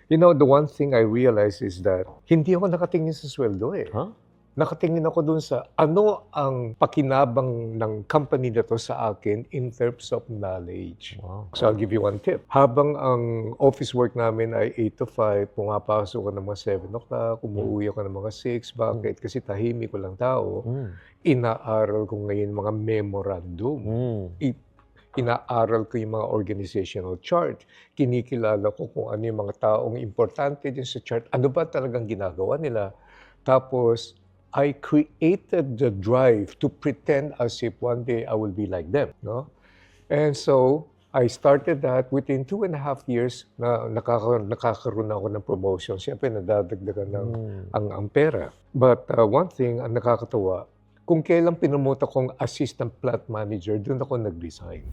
You know, the one thing I realized is that hindi ako nakatingin sa sweldo eh. Huh? Nakatingin ako dun sa ano ang pakinabang ng company na to sa akin in terms of knowledge. Wow. So I'll give you one tip. Habang ang office work namin ay 8 to 5, pumapasok ako ng mga 7 o'clock, umuwi ako ng mga 6. Bakit? Kasi tahimik ko lang tao. Inaaral ko ngayon mga memorandum. Inaaral ko yung mga organizational chart. Kinikilala ko kung ano yung mga taong importante din sa chart. Ano ba talagang ginagawa nila? Tapos, I created the drive to pretend as if one day I will be like them, no? And so, I started that within 2.5 years na nakakaroon ako ng promotion. Siyempre, nadadagdagan ng ang pera. But one thing, ang nakakatawa, kung kailan pinomote akong assistant plant manager, doon ako nag-resign.